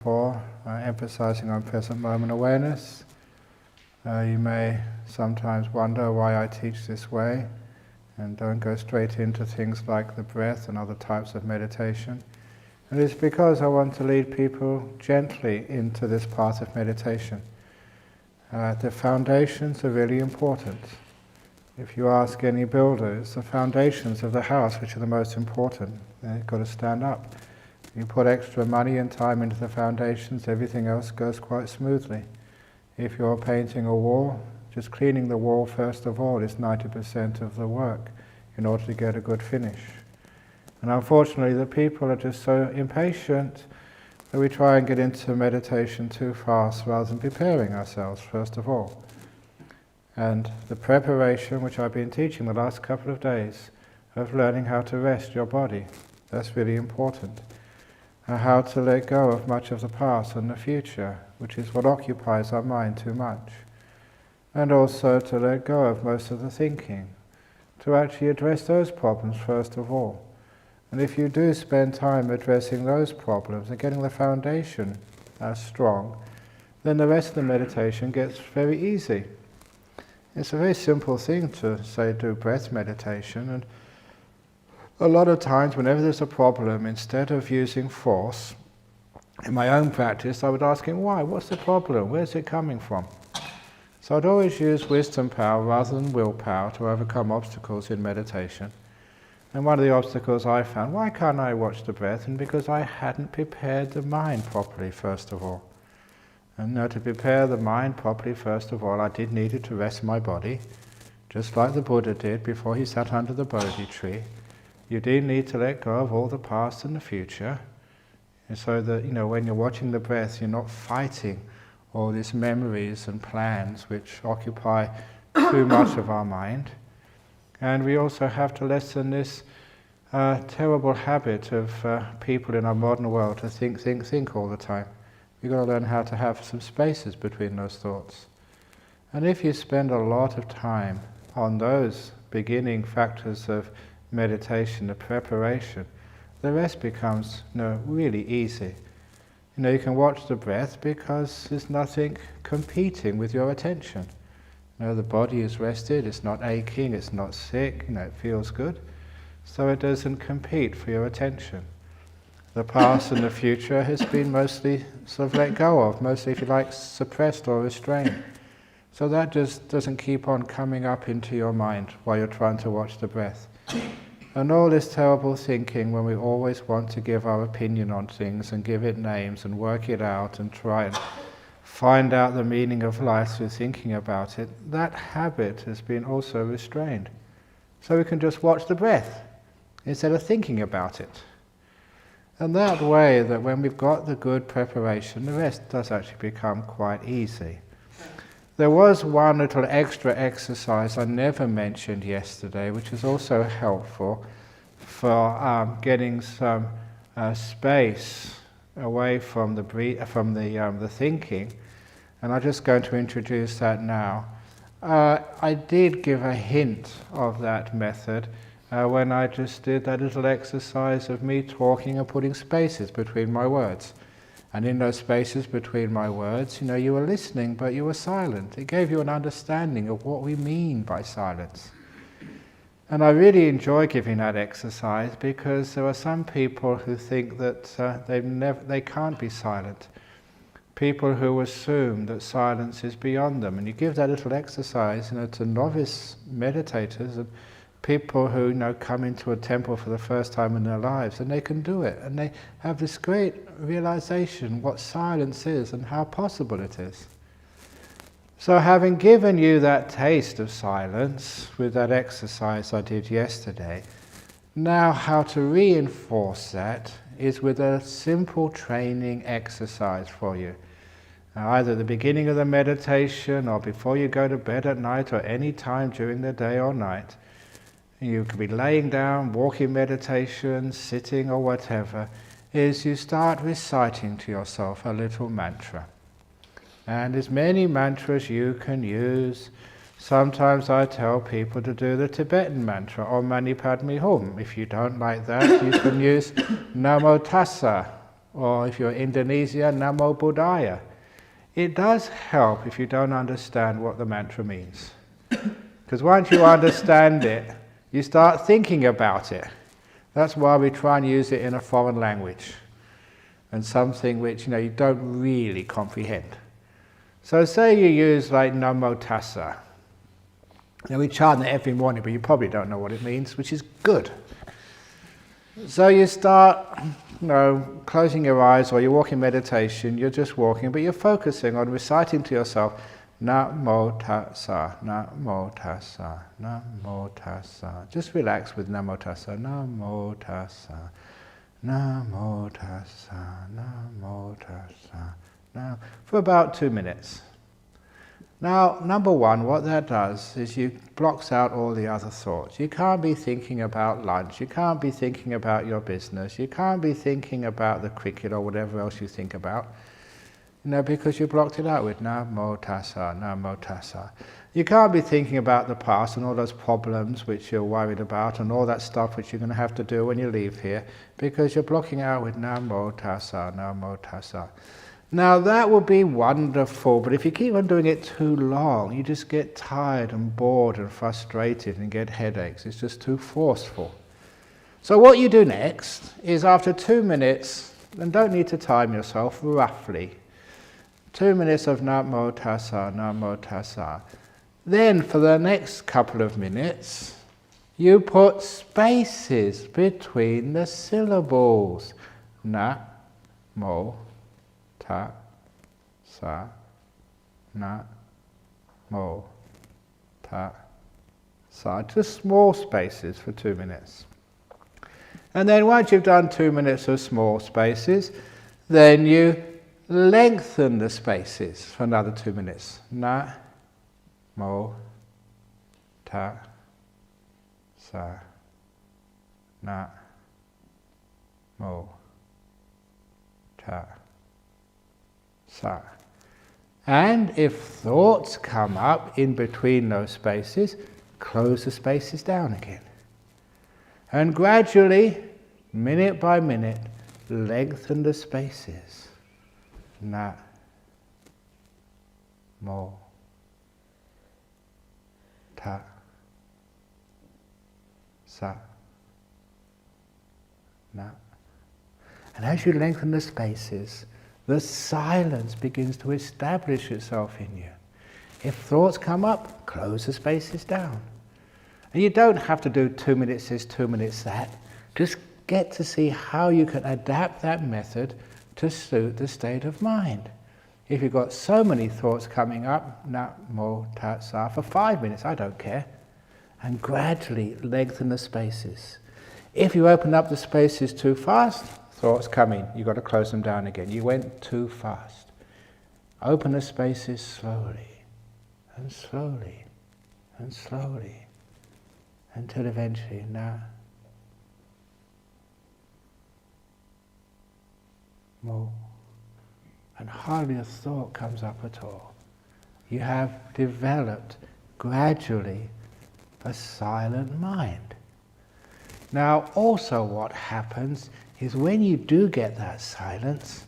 For emphasizing on present moment awareness. You may sometimes wonder why I teach this way and don't go straight into things like the breath and other types of meditation. And it's because I want to lead people gently into this path of meditation. The foundations are really important. If you ask any builder, it's the foundations of the house which are the most important. They've got to stand up. You put extra money and time into the foundations, everything else goes quite smoothly. If you're painting a wall, just cleaning the wall first of all is 90% of the work in order to get a good finish. And unfortunately the people are just so impatient that we try and get into meditation too fast rather than preparing ourselves first of all. And the preparation, which I've been teaching the last couple of days, of learning how to rest your body, that's really important. How to let go of much of the past and the future, which is what occupies our mind too much. And also to let go of most of the thinking, to actually address those problems first of all. And if you do spend time addressing those problems and getting the foundation strong, then the rest of the meditation gets very easy. It's a very simple thing to say do breath meditation, and a lot of times, whenever there's a problem, instead of using force, in my own practice, I would ask him, why? What's the problem? Where's it coming from? So I'd always use wisdom power rather than willpower to overcome obstacles in meditation. And one of the obstacles I found, why can't I watch the breath? And because I hadn't prepared the mind properly, first of all. And to prepare the mind properly, first of all, I did need to rest my body, just like the Buddha did before he sat under the Bodhi tree. You do need to let go of all the past and the future, and so that when you're watching the breath, you're not fighting all these memories and plans which occupy too much of our mind. And we also have to lessen this terrible habit of people in our modern world to think all the time. You've got to learn how to have some spaces between those thoughts. And if you spend a lot of time on those beginning factors of meditation, the preparation, the rest becomes really easy. You can watch the breath because there's nothing competing with your attention. The body is rested, it's not aching, it's not sick, it feels good, so it doesn't compete for your attention. The past and the future has been mostly sort of let go of, mostly, if you like, suppressed or restrained. So that just doesn't keep on coming up into your mind while you're trying to watch the breath. And all this terrible thinking when we always want to give our opinion on things and give it names and work it out and try and find out the meaning of life through thinking about it, that habit has been also restrained. So we can just watch the breath instead of thinking about it. And that way, that when we've got the good preparation, the rest does actually become quite easy. There was one little extra exercise I never mentioned yesterday, which is also helpful for getting some space away from the thinking, and I'm just going to introduce that now. I did give a hint of that method when I just did that little exercise of me talking and putting spaces between my words. And in those spaces between my words, you were listening, but you were silent. It gave you an understanding of what we mean by silence. And I really enjoy giving that exercise because there are some people who think that they can't be silent. People who assume that silence is beyond them. And you give that little exercise to novice meditators and people who come into a temple for the first time in their lives, and they can do it, and they have this great realization what silence is and how possible it is. So having given you that taste of silence with that exercise I did yesterday, now how to reinforce that is with a simple training exercise for you. Either at the beginning of the meditation or before you go to bed at night or any time during the day or night. You could be laying down, walking meditation, sitting or whatever, is you start reciting to yourself a little mantra. And as many mantras you can use. Sometimes I tell people to do the Tibetan mantra, Om Mani Padme Hum. If you don't like that, you can use Namo Tassa, or if you're Indonesia, Namo Buddhaya. It does help if you don't understand what the mantra means. Because once you understand it, you start thinking about it. That's why we try and use it in a foreign language, and something which you don't really comprehend. So say you use like Namo Tassa. We chant it every morning, but you probably don't know what it means, which is good. So you start, closing your eyes, or you walk in meditation, you're just walking, but you're focusing on reciting to yourself, Namo Tassa, Namo Tassa, Namo Tassa. Just relax with Namo Tassa, Namo Tassa, Namo Tassa, Namo Tassa. Now, for about 2 minutes. Now, number one, what that does is you blocks out all the other thoughts. You can't be thinking about lunch, you can't be thinking about your business, you can't be thinking about the cricket or whatever else you think about, because you blocked it out with Namo Tassa, Namo Tassa. You can't be thinking about the past and all those problems which you're worried about and all that stuff which you're going to have to do when you leave here, because you're blocking it out with Namo Tassa, Namo Tassa. Now that would be wonderful, but if you keep on doing it too long, you just get tired and bored and frustrated and get headaches. It's just too forceful. So what you do next is after 2 minutes, and don't need to time yourself, roughly, 2 minutes of Namo Tassa, Namo Tassa. Then for the next couple of minutes, you put spaces between the syllables. Namo Tassa, Namo Tassa. Just small spaces for 2 minutes. And then once you've done 2 minutes of small spaces, then you lengthen the spaces for another 2 minutes. Namo Tassa, Namo Tassa. And if thoughts come up in between those spaces, close the spaces down again. And gradually, minute by minute, lengthen the spaces. Namo Tassa. And as you lengthen the spaces, the silence begins to establish itself in you. If thoughts come up, close the spaces down. And you don't have to do 2 minutes this, 2 minutes that. Just get to see how you can adapt that method to suit the state of mind. If you've got so many thoughts coming up, Namo Tassa, for 5 minutes, I don't care. And gradually lengthen the spaces. If you open up the spaces too fast, thoughts come in, you've got to close them down again. You went too fast. Open the spaces slowly, and slowly, and slowly, until eventually, Namo, and hardly a thought comes up at all. You have developed gradually a silent mind. Now also what happens is when you do get that silence,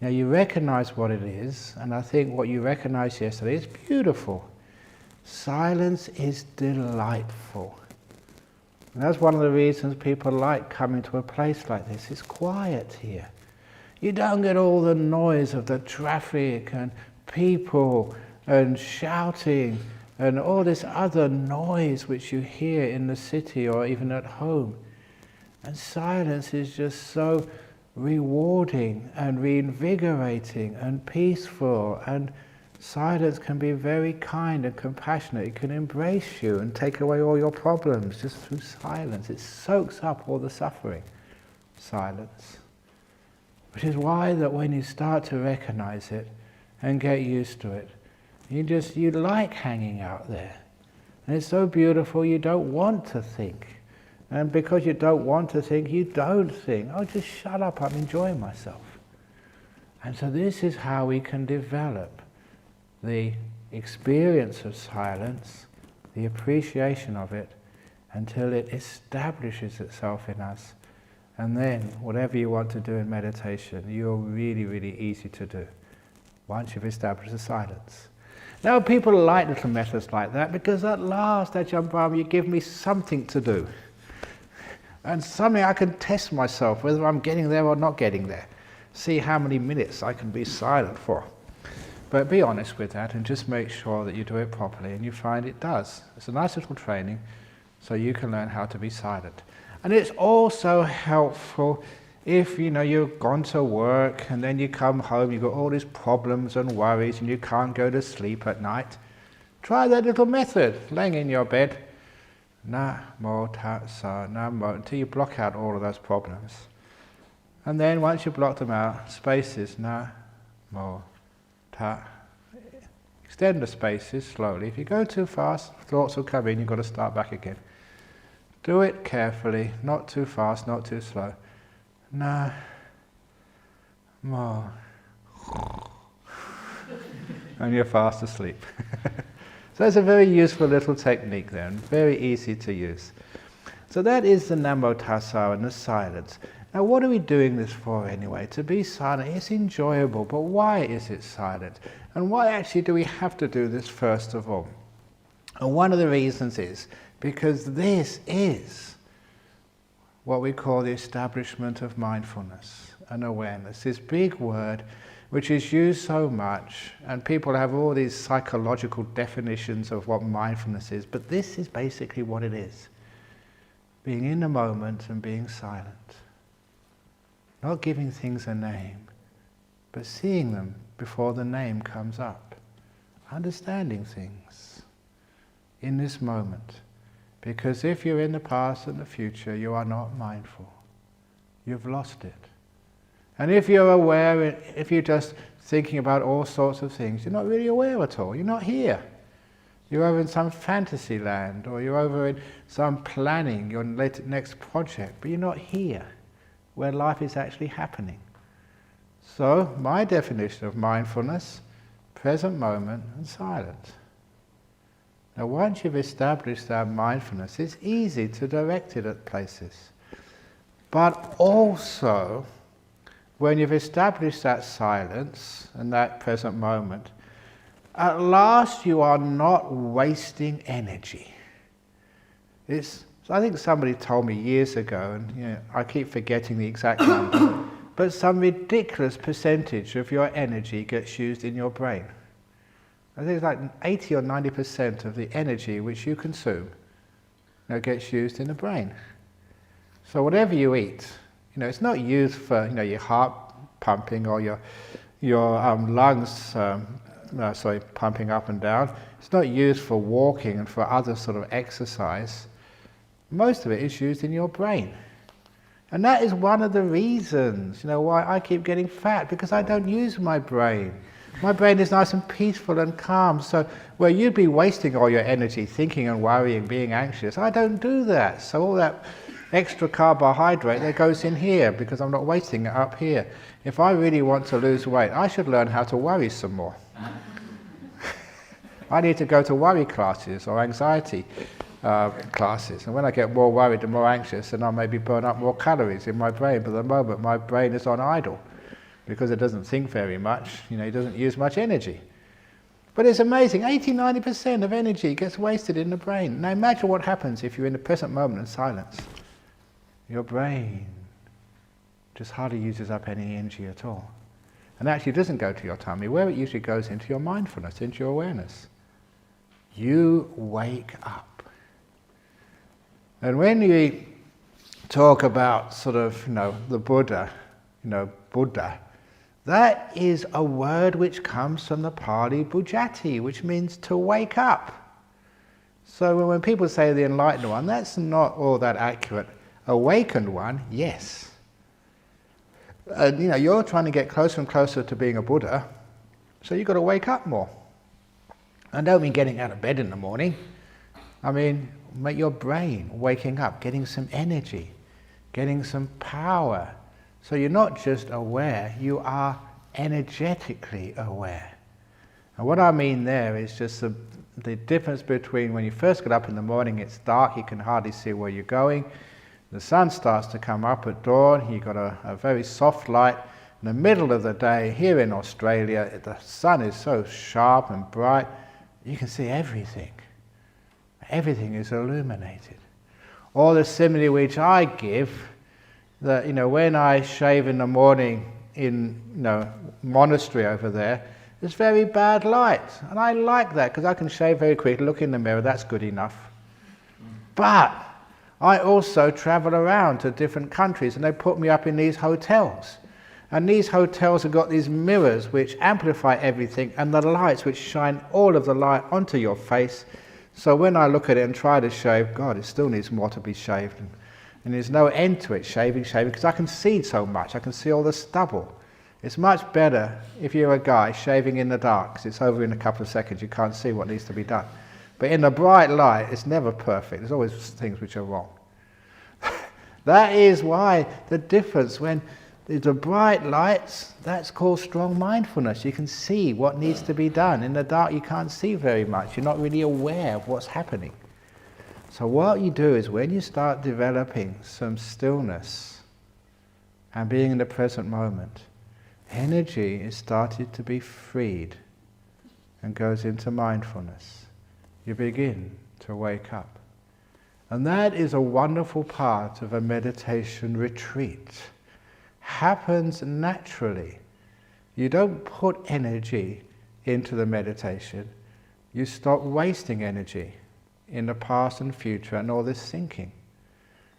you recognize what it is, and I think what you recognized yesterday is beautiful. Silence is delightful. And that's one of the reasons people like coming to a place like this. It's quiet here. You don't get all the noise of the traffic and people and shouting and all this other noise which you hear in the city or even at home. And silence is just so rewarding and reinvigorating and peaceful, and silence can be very kind and compassionate. It can embrace you and take away all your problems just through silence. It soaks up all the suffering. Silence. Which is why that when you start to recognize it and get used to it, you like hanging out there. And it's so beautiful you don't want to think. And because you don't want to think, you don't think. Oh, just shut up, I'm enjoying myself. And so this is how we can develop the experience of silence, the appreciation of it, until it establishes itself in us And then, whatever you want to do in meditation, you're really, really easy to do once you've established the silence. Now, people like little methods like that because at last, Ajahn Brahm, you give me something to do. And something I can test myself, whether I'm getting there or not getting there. See how many minutes I can be silent for. But be honest with that and just make sure that you do it properly, and you find it does. It's a nice little training so you can learn how to be silent. And it's also helpful if you've gone to work and then you come home, you've got all these problems and worries and you can't go to sleep at night. Try that little method, laying in your bed. Namo tassa, namo, until you block out all of those problems. And then once you've blocked them out, spaces, namo ta. Extend the spaces slowly. If you go too fast, thoughts will come in, you've got to start back again. Do it carefully, not too fast, not too slow. Namo. And you're fast asleep. So it's a very useful little technique there, and very easy to use. So that is the Namo Tassa and the silence. Now what are we doing this for anyway? To be silent, it's enjoyable, but why is it silent? And why actually do we have to do this first of all? And one of the reasons is because this is what we call the establishment of mindfulness and awareness, this big word which is used so much, and people have all these psychological definitions of what mindfulness is, but this is basically what it is. Being in the moment and being silent. Not giving things a name, but seeing them before the name comes up. Understanding things in this moment. Because if you're in the past and the future, you are not mindful. You've lost it. And if you're aware, if you're just thinking about all sorts of things, you're not really aware at all. You're not here. You're over in some fantasy land, or you're over in some planning, your next project, but you're not here, where life is actually happening. So, my definition of mindfulness, present moment and silence. Now once you've established that mindfulness, it's easy to direct it at places. But also, when you've established that silence and that present moment, at last you are not wasting energy. I think somebody told me years ago, and I keep forgetting the exact number, but some ridiculous percentage of your energy gets used in your brain. I think it's like 80 or 90% of the energy which you consume gets used in the brain. So whatever you eat, it's not used for your heart pumping or your lungs pumping up and down. It's not used for walking and for other sort of exercise. Most of it is used in your brain. And that is one of the reasons why I keep getting fat, because I don't use my brain. My brain is nice and peaceful and calm, so where you'd be wasting all your energy thinking and worrying, being anxious, I don't do that. So all that extra carbohydrate that goes in here, because I'm not wasting it up here. If I really want to lose weight, I should learn how to worry some more. I need to go to worry classes or anxiety classes, and when I get more worried and more anxious, then I'll maybe burn up more calories in my brain, but at the moment my brain is on idle. Because it doesn't think very much, it doesn't use much energy. But it's amazing, 80-90% of energy gets wasted in the brain. Now imagine what happens if you're in the present moment in silence. Your brain just hardly uses up any energy at all. And actually doesn't go to your tummy, where it usually goes into your mindfulness, into your awareness. You wake up. And when we talk about sort of, the Buddha, Buddha, that is a word which comes from the Pali bujati, which means to wake up. So when people say the enlightened one, that's not all that accurate. Awakened one, yes. And you're trying to get closer and closer to being a Buddha, so you've got to wake up more. I don't mean getting out of bed in the morning. I mean, make your brain waking up, getting some energy, getting some power. So you're not just aware, you are energetically aware. And what I mean there is just the difference between when you first get up in the morning, it's dark, you can hardly see where you're going. The sun starts to come up at dawn. You've got a very soft light. In the middle of the day, here in Australia, the sun is so sharp and bright, you can see everything. Everything is illuminated. Or the simile which I give, that when I shave in the morning in monastery over there, there's very bad light, and I like that because I can shave very quickly, look in the mirror, that's good enough. But I also travel around to different countries, and they put me up in these hotels. And these hotels have got these mirrors which amplify everything, and the lights which shine all of the light onto your face. So when I look at it and try to shave, God, it still needs more to be shaved. And there's no end to it, shaving, because I can see so much. I can see all the stubble. It's much better if you're a guy shaving in the dark, because it's over in a couple of seconds. You can't see what needs to be done. But in the bright light, it's never perfect. There's always things which are wrong. That is why the difference when the bright lights, that's called strong mindfulness. You can see what needs to be done. In the dark, you can't see very much. You're not really aware of what's happening. So what you do is when you start developing some stillness and being in the present moment, energy is started to be freed and goes into mindfulness. You begin to wake up. And that is a wonderful part of a meditation retreat. Happens naturally. You don't put energy into the meditation. You stop wasting energy in the past and future and all this thinking.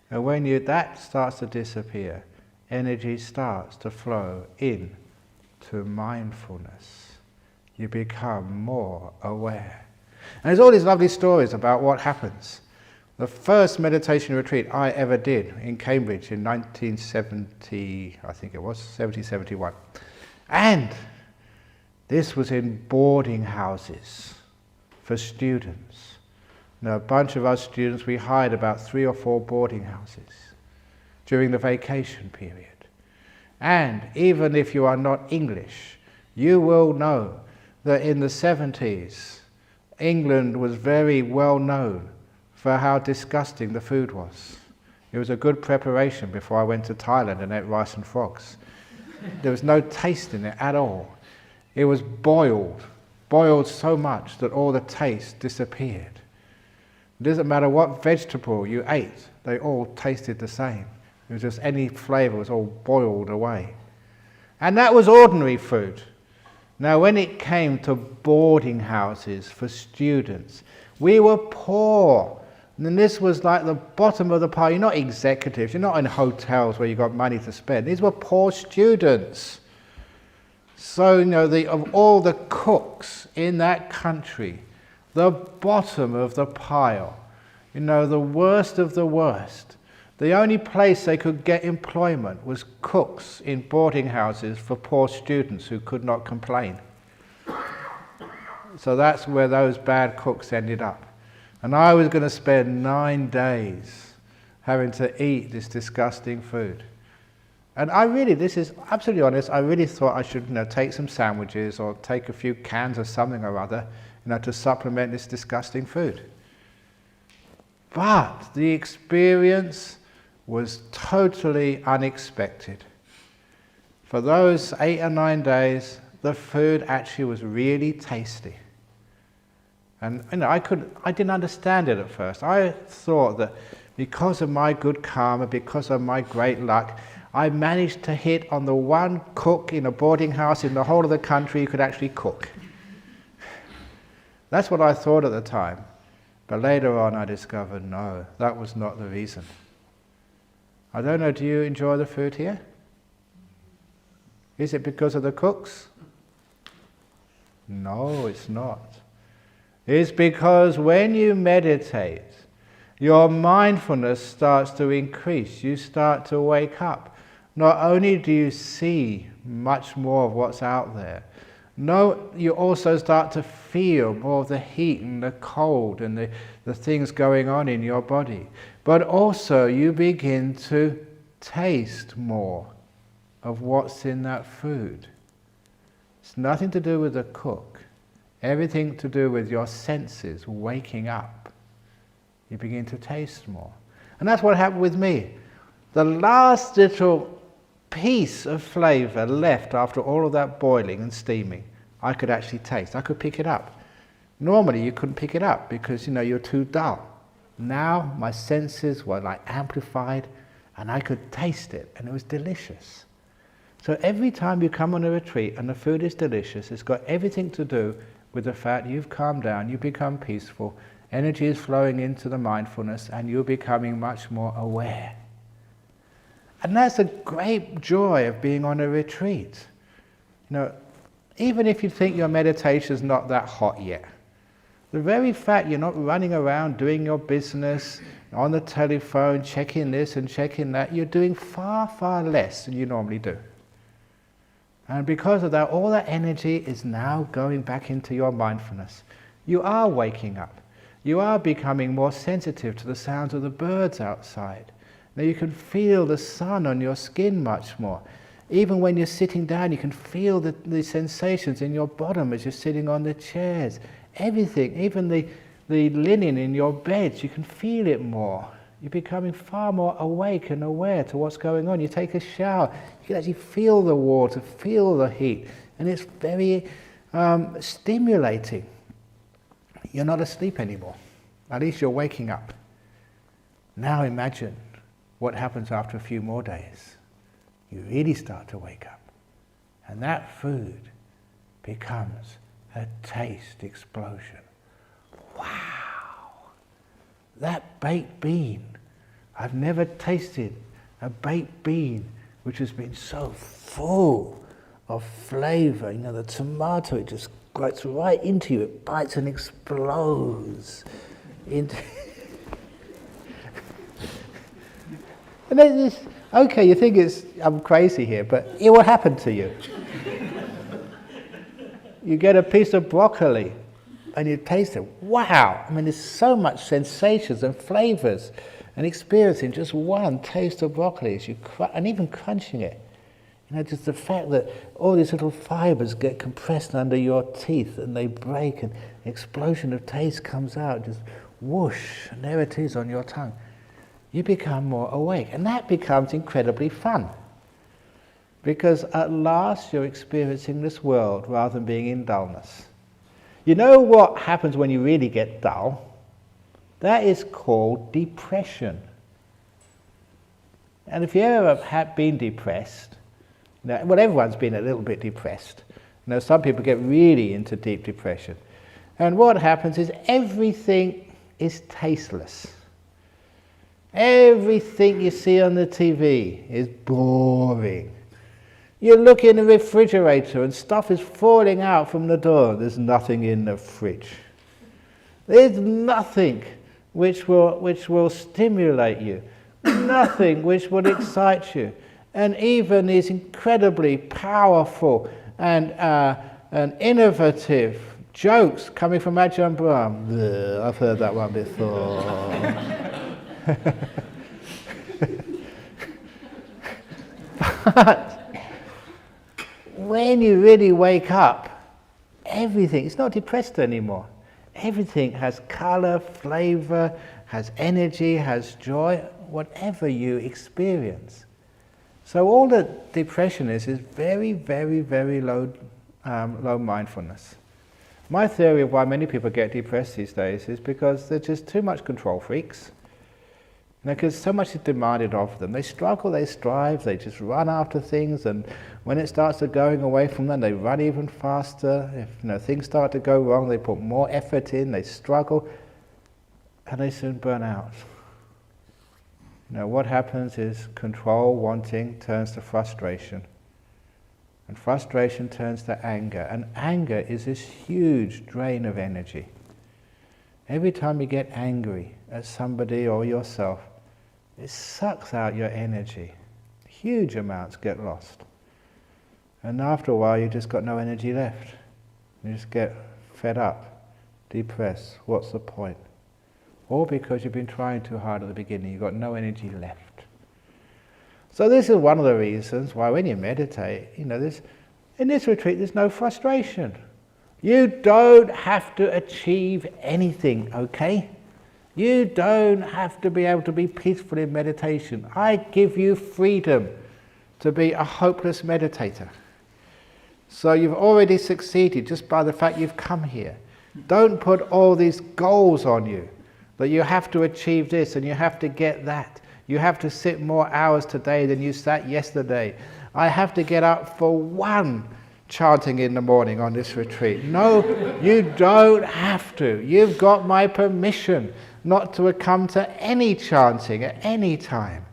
And when that starts to disappear, energy starts to flow in to mindfulness. You become more aware. And there's all these lovely stories about what happens. The first meditation retreat I ever did in Cambridge in 1970, I think it was, 71. And this was in boarding houses for students. Now, a bunch of us students, we hired about 3 or 4 boarding houses during the vacation period. And even if you are not English, you will know that in the 70s, England was very well known for how disgusting the food was. It was a good preparation before I went to Thailand and ate rice and frogs. There was no taste in it at all. It was boiled so much that all the taste disappeared. It doesn't matter what vegetable you ate, they all tasted the same. It was just any flavour was all boiled away. And that was ordinary food. Now when it came to boarding houses for students, we were poor. And this was like the bottom of the pile. You're not executives, you're not in hotels where you've got money to spend. These were poor students. So, of all the cooks in that country, the bottom of the pile, the worst of the worst, the only place they could get employment was cooks in boarding houses for poor students who could not complain. So that's where those bad cooks ended up. And I was going to spend 9 days having to eat this disgusting food. And this is absolutely honest, I really thought I should take some sandwiches or take a few cans of something or other to supplement this disgusting food. But the experience was totally unexpected. For those 8 or 9 days, the food actually was really tasty. And I didn't understand it at first. I thought that because of my good karma, because of my great luck, I managed to hit on the one cook in a boarding house in the whole of the country who could actually cook. That's what I thought at the time. But later on I discovered, no, that was not the reason. I don't know, do you enjoy the food here? Is it because of the cooks? No, it's not. It's because when you meditate, your mindfulness starts to increase. You start to wake up. Not only do you see much more of what's out there, no, you also start to feel more of the heat and the cold and the things going on in your body. But also you begin to taste more of what's in that food. It's nothing to do with the cook. Everything to do with your senses waking up. You begin to taste more. And that's what happened with me. the last little piece of flavour left after all of that boiling and steaming, I could actually taste. I could pick it up. Normally you couldn't pick it up because you're too dull. Now my senses were like amplified and I could taste it and it was delicious. So every time you come on a retreat and the food is delicious, it's got everything to do with the fact you've calmed down, you become peaceful, energy is flowing into the mindfulness and you're becoming much more aware. And that's a great joy of being on a retreat. Even if you think your meditation's not that hot yet, the very fact you're not running around doing your business, on the telephone, checking this and checking that, you're doing far, far less than you normally do. And because of that, all that energy is now going back into your mindfulness. You are waking up. You are becoming more sensitive to the sounds of the birds outside. Now you can feel the sun on your skin much more. Even when you're sitting down, you can feel the sensations in your bottom as you're sitting on the chairs. Everything, even the linen in your beds, you can feel it more. You're becoming far more awake and aware to what's going on. You take a shower, you can actually feel the water, feel the heat, and it's very stimulating. You're not asleep anymore. At least you're waking up. Now imagine what happens after a few more days. You really start to wake up. And that food becomes a taste explosion. Wow! That baked bean. I've never tasted a baked bean which has been so full of flavour. The tomato, it just gets right into you. It bites and explodes into... And then this, okay, you think I'm crazy here, but it will happen to you. You get a piece of broccoli and you taste it. Wow! There's so much sensations and flavours and experience in just one taste of broccoli as and even crunching it. Just the fact that all these little fibres get compressed under your teeth and they break and an explosion of taste comes out, just whoosh, and there it is on your tongue. You become more awake, and that becomes incredibly fun. Because at last you're experiencing this world rather than being in dullness. You know what happens when you really get dull? That is called depression. And if you ever have been depressed, well, everyone's been a little bit depressed. Some people get really into deep depression. And what happens is everything is tasteless. Everything you see on the TV is boring. You look in the refrigerator and stuff is falling out from the door. There's nothing in the fridge. There's nothing which will stimulate you. Nothing which will excite you. And even these incredibly powerful and innovative jokes coming from Ajahn Brahm. I've heard that one before. But when you really wake up, everything, it's not depressed anymore. Everything has colour, flavour, has energy, has joy, whatever you experience. So all that depression is very, very, very low mindfulness. My theory of why many people get depressed these days is because they're just too much control freaks. Because so much is demanded of them. They struggle, they strive, they just run after things, and when it starts to going away from them, they run even faster. If things start to go wrong, they put more effort in, they struggle, and they soon burn out. What happens is control, wanting, turns to frustration. And frustration turns to anger. And anger is this huge drain of energy. Every time you get angry at somebody or yourself, it sucks out your energy. Huge amounts get lost. And after a while, you just got no energy left. You just get fed up, depressed. What's the point? All because you've been trying too hard at the beginning. You've got no energy left. So this is one of the reasons why when you meditate, in this retreat, there's no frustration. You don't have to achieve anything, okay? You don't have to be able to be peaceful in meditation. I give you freedom to be a hopeless meditator. So you've already succeeded just by the fact you've come here. Don't put all these goals on you, that you have to achieve this and you have to get that. You have to sit more hours today than you sat yesterday. I have to get up for one chanting in the morning on this retreat. No, you don't have to. You've got my permission not to come to any chanting at any time.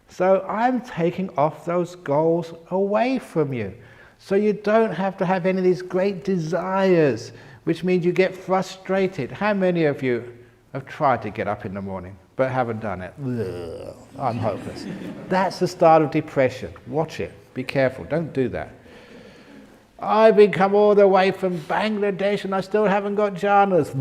So I'm taking off those goals away from you. So you don't have to have any of these great desires, which means you get frustrated. How many of you have tried to get up in the morning but haven't done it? Ugh, I'm hopeless. That's the start of depression. Watch it. Be careful. Don't do that. I've been come all the way from Bangladesh and I still haven't got jhanas.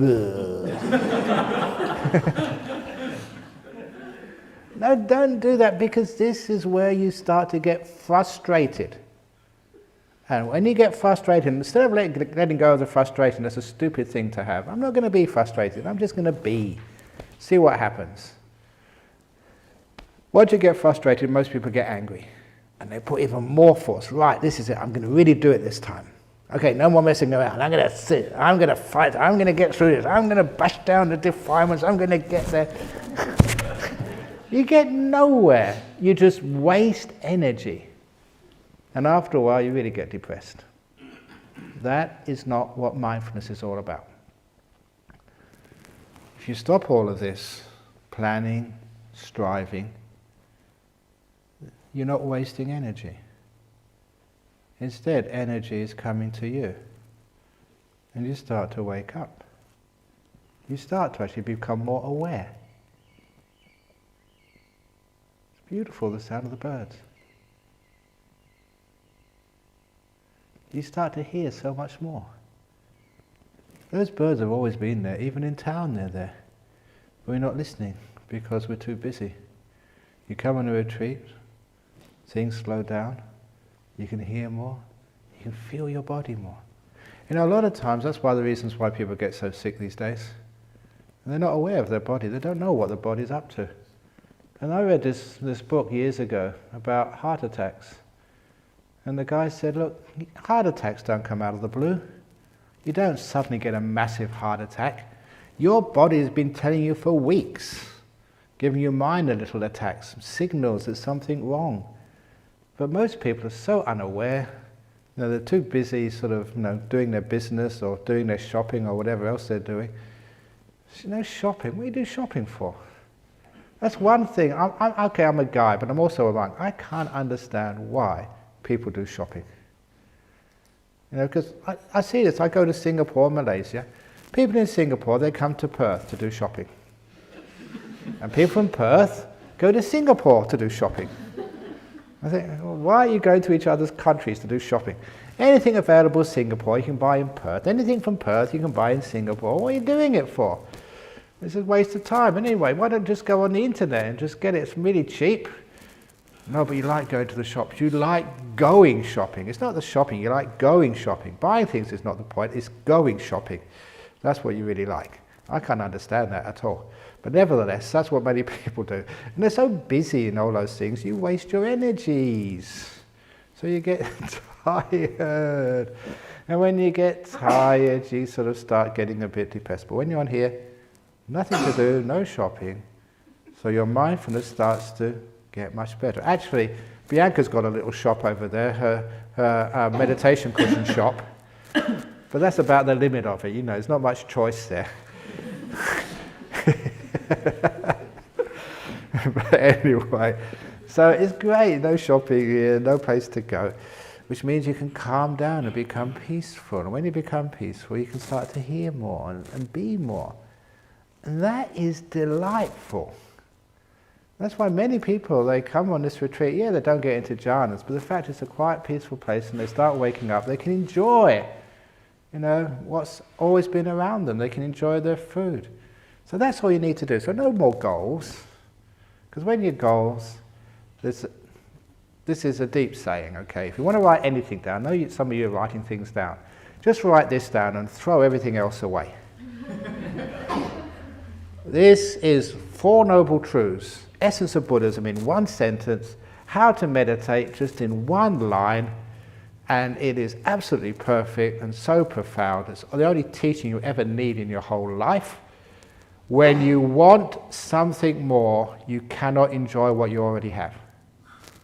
No, don't do that, because this is where you start to get frustrated. And when you get frustrated, instead of letting go of the frustration, that's a stupid thing to have. I'm not going to be frustrated, I'm just going to be. See what happens. Once you get frustrated, most people get angry. And they put even more force. Right, this is it, I'm going to really do it this time. Okay, no more messing around. I'm going to sit, I'm going to fight, I'm going to get through this, I'm going to bash down the defilements, I'm going to get there. You get nowhere. You just waste energy. And after a while, you really get depressed. That is not what mindfulness is all about. If you stop all of this planning, striving, you're not wasting energy. Instead, energy is coming to you. And you start to wake up. You start to actually become more aware. It's beautiful, the sound of the birds. You start to hear so much more. Those birds have always been there, even in town they're there. But we're not listening because we're too busy. You come on a retreat, things slow down, you can hear more, you can feel your body more. You know, a lot of times that's one of the reasons why people get so sick these days. And they're not aware of their body, they don't know what the body's up to. And I read this book years ago about heart attacks. And the guy said, look, heart attacks don't come out of the blue. You don't suddenly get a massive heart attack. Your body has been telling you for weeks, giving your mind a little attacks, signals there's something wrong. But most people are so unaware. You know, they're too busy sort of, doing their business or doing their shopping or whatever else they're doing. Shopping, what do you do shopping for? That's one thing. I'm a guy, but I'm also a monk. I can't understand why people do shopping. Because I see this. I go to Singapore, Malaysia. People in Singapore, they come to Perth to do shopping. And people from Perth go to Singapore to do shopping. I think, well, why are you going to each other's countries to do shopping? Anything available in Singapore, you can buy in Perth. Anything from Perth, you can buy in Singapore. What are you doing it for? It's a waste of time. Anyway, why don't you just go on the internet and just get it? It's really cheap. No, but you like going to the shops. You like going shopping. It's not the shopping, you like going shopping. Buying things is not the point, it's going shopping. That's what you really like. I can't understand that at all. But nevertheless, that's what many people do. And they're so busy in all those things, you waste your energies. So you get tired. And when you get tired, you sort of start getting a bit depressed. But when you're on here, nothing to do, no shopping. So your mindfulness starts to get much better. Actually, Bianca's got a little shop over there, her meditation cushion shop. But that's about the limit of it, there's not much choice there. But anyway, so it's great, no shopping here, no place to go, which means you can calm down and become peaceful. And when you become peaceful, you can start to hear more and be more. And that is delightful. That's why many people, they come on this retreat, they don't get into jhanas, but the fact it's a quiet, peaceful place and they start waking up, they can enjoy, what's always been around them. They can enjoy their food. So that's all you need to do. So no more goals. Because when your goals, this is a deep saying, okay? If you want to write anything down, I know some of you are writing things down, just write this down and throw everything else away. This is Four Noble Truths, essence of Buddhism in one sentence, how to meditate just in one line, and it is absolutely perfect and so profound. It's the only teaching you ever need in your whole life. When you want something more, you cannot enjoy what you already have.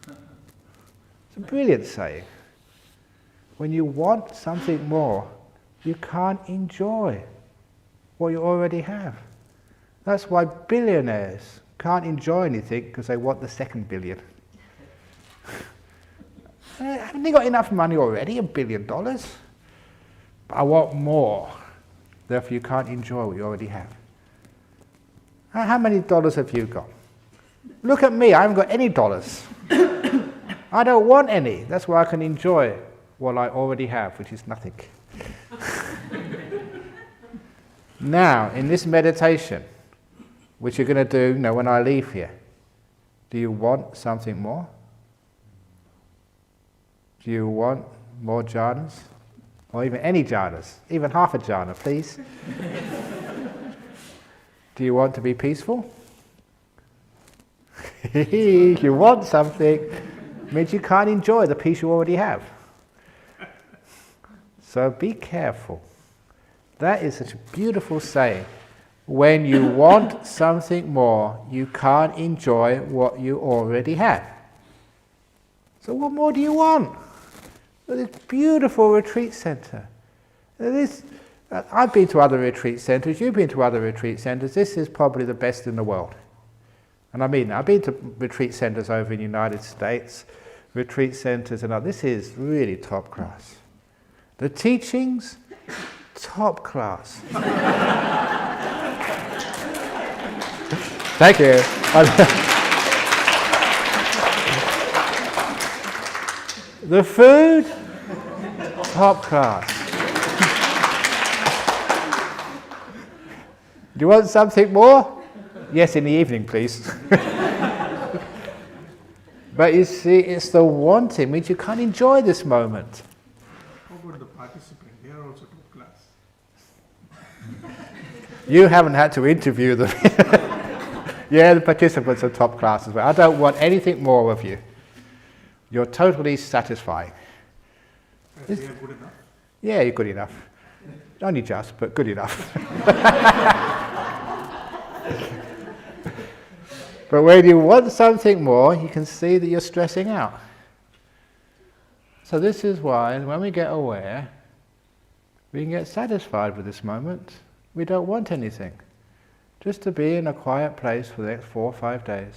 It's a brilliant saying. When you want something more, you can't enjoy what you already have. That's why billionaires can't enjoy anything, because they want the second billion. Haven't they got enough money already, $1 billion? But I want more. Therefore you can't enjoy what you already have. How many dollars have you got? Look at me, I haven't got any dollars. I don't want any. That's why I can enjoy what I already have, which is nothing. Now, in this meditation, which you're going to do when I leave here, do you want something more? Do you want more jhanas? Or even any jhanas? Even half a jhana, please. Do you want to be peaceful? You want something, means you can't enjoy the peace you already have. So be careful. That is such a beautiful saying. When you want something more, you can't enjoy what you already have. So what more do you want? This beautiful retreat centre. I've been to other retreat centres, you've been to other retreat centres. This is probably the best in the world. And I mean, I've been to retreat centres over in the United States, retreat centres, and this is really top class. The teachings, top class. Thank you. The food, top class. Do you want something more? Yes, in the evening, please. But you see, it's the wanting, means you can't enjoy this moment. How about the participant? They are also top class. You haven't had to interview them. Yeah, the participants are top class as well. I don't want anything more of you. You're totally satisfying. They are good enough? Yeah, you're good enough. Only just, but good enough. But when you want something more, you can see that you're stressing out. So this is why when we get aware, we can get satisfied with this moment. We don't want anything. Just to be in a quiet place for the next 4 or 5 days,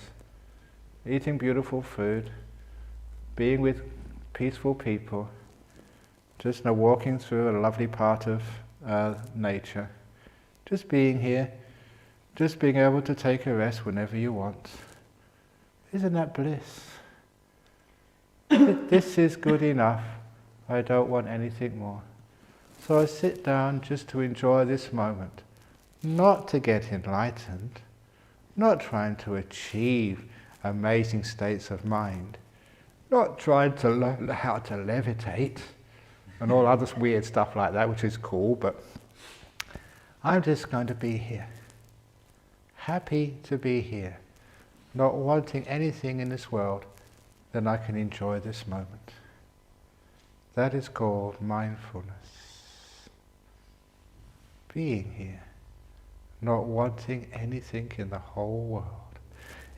eating beautiful food, being with peaceful people, just walking through a lovely part of nature, just being here, just being able to take a rest whenever you want. Isn't that bliss? This is good enough. I don't want anything more. So I sit down just to enjoy this moment, not to get enlightened, not trying to achieve amazing states of mind, not trying to learn how to levitate and all other weird stuff like that, which is cool, but I'm just going to be here. Happy to be here, not wanting anything in this world, then I can enjoy this moment. That is called mindfulness. Being here, not wanting anything in the whole world.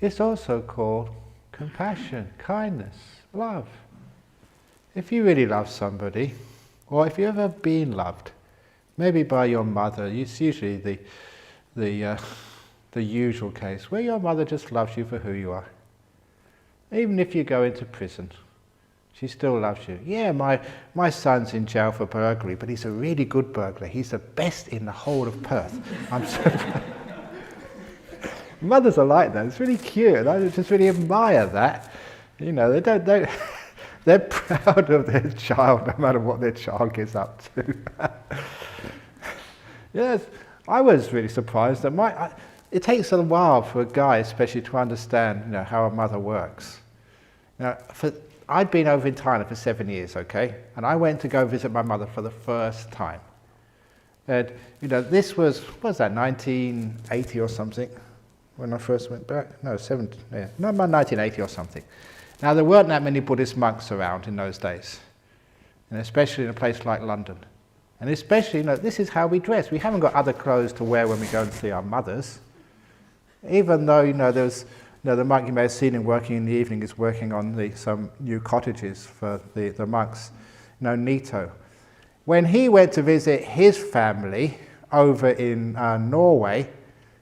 It's also called compassion, kindness, love. If you really love somebody, or if you've ever been loved, maybe by your mother, it's usually the usual case, where your mother just loves you for who you are. Even if you go into prison, she still loves you. Yeah, my son's in jail for burglary, but he's a really good burglar. He's the best in the whole of Perth. I'm so proud. Mothers are like that. It's really cute. I just really admire that. You know, they're proud of their child, no matter what their child gets up to. Yes, I was really surprised that it takes a while for a guy, especially, to understand, how a mother works. I'd been over in Thailand for 7 years, okay, and I went to go visit my mother for the first time. And, this was 1980 or something, when I first went back? No, 1980 or something. Now, there weren't that many Buddhist monks around in those days, and especially in a place like London. And especially, this is how we dress. We haven't got other clothes to wear when we go and see our mothers. Even though, there's, the monk you may have seen him working in the evening is working on some new cottages for the monks, Nito. When he went to visit his family over in Norway,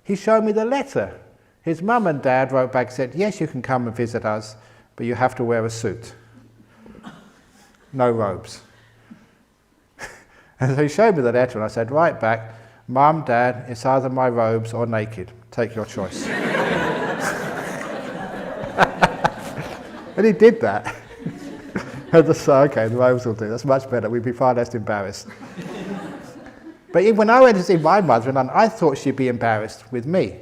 he showed me the letter. His mum and dad wrote back and said, yes, you can come and visit us, but you have to wear a suit. No robes. And so he showed me the letter and I said, right back, Mum, Dad, it's either my robes or naked. Take your choice. And he did that. And I said, okay, the robes will do. That's much better. We'd be far less embarrassed. But when I went to see my mother, I thought she'd be embarrassed with me.